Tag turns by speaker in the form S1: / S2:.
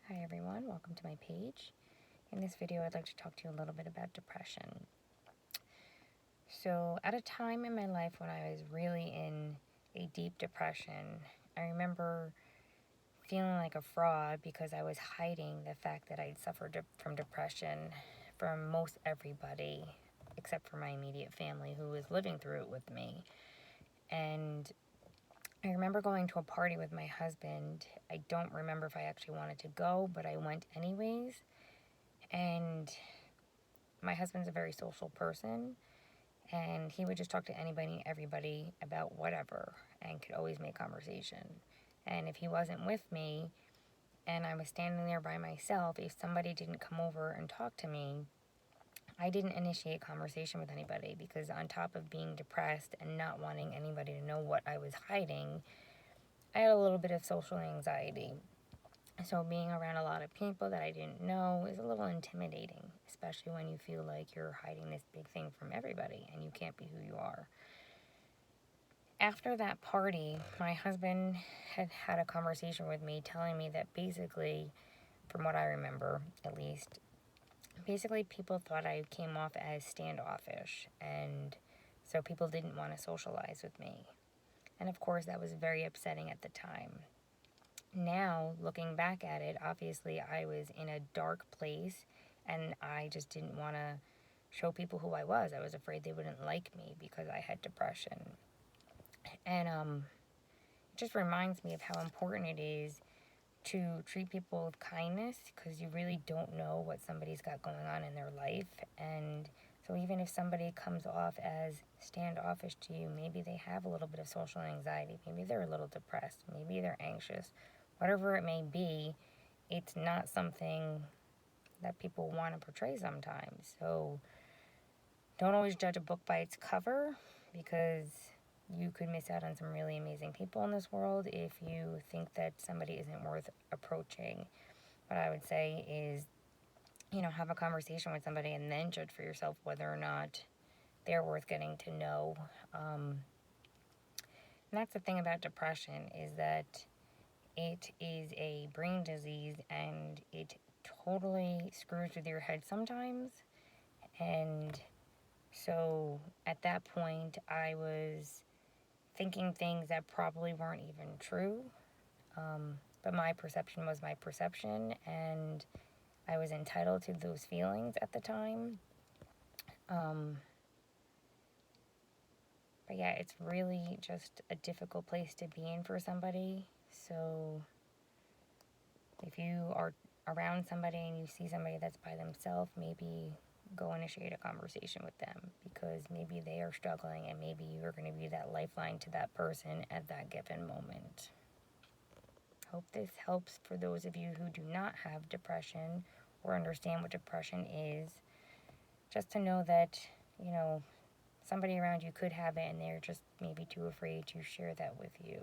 S1: Hi everyone, welcome to my page. In this video I'd like to talk to you a little bit about depression. So at a time in my life when I was really in a deep depression, I remember feeling like a fraud because I was hiding the fact that I'd suffered from depression from most everybody except for my immediate family who was living through it with me. And I remember going to a party with my husband. I don't remember if I actually wanted to go, but I went anyways. And my husband's a very social person, and he would just talk to anybody, everybody about whatever, and could always make conversation. And if he wasn't with me, and I was standing there by myself, if somebody didn't come over and talk to me, I didn't initiate conversation with anybody because on top of being depressed and not wanting anybody to know what I was hiding, I had a little bit of social anxiety. So being around a lot of people that I didn't know is a little intimidating, especially when you feel like you're hiding this big thing from everybody and you can't be who you are. After that party, my husband had had a conversation with me telling me that basically, from what I remember at least, basically people thought I came off as standoffish, and so people didn't want to socialize with me. And of course that was very upsetting at the time. Now, looking back at it, obviously I was in a dark place and I just didn't want to show people who I was. I was afraid they wouldn't like me because I had depression. And it just reminds me of how important it is to treat people with kindness because you really don't know what somebody's got going on in their life. And so even if somebody comes off as standoffish to you, maybe they have a little bit of social anxiety, maybe they're a little depressed, maybe they're anxious, whatever it may be, it's not something that people want to portray sometimes. So don't always judge a book by its cover because you could miss out on some really amazing people in this world if you think that somebody isn't worth approaching. What I would say is, have a conversation with somebody and then judge for yourself whether or not they're worth getting to know. And that's the thing about depression is that it is a brain disease and it totally screws with your head sometimes. And so at that point, I was thinking things that probably weren't even true. But my perception was my perception, and I was entitled to those feelings at the time. But yeah, it's really just a difficult place to be in for somebody. So if you are around somebody and you see somebody that's by themselves, maybe go initiate a conversation with them because maybe they are struggling and maybe you're going to be that lifeline to that person at that given moment. Hope this helps for those of you who do not have depression or understand what depression is. Just to know that, somebody around you could have it and they're just maybe too afraid to share that with you.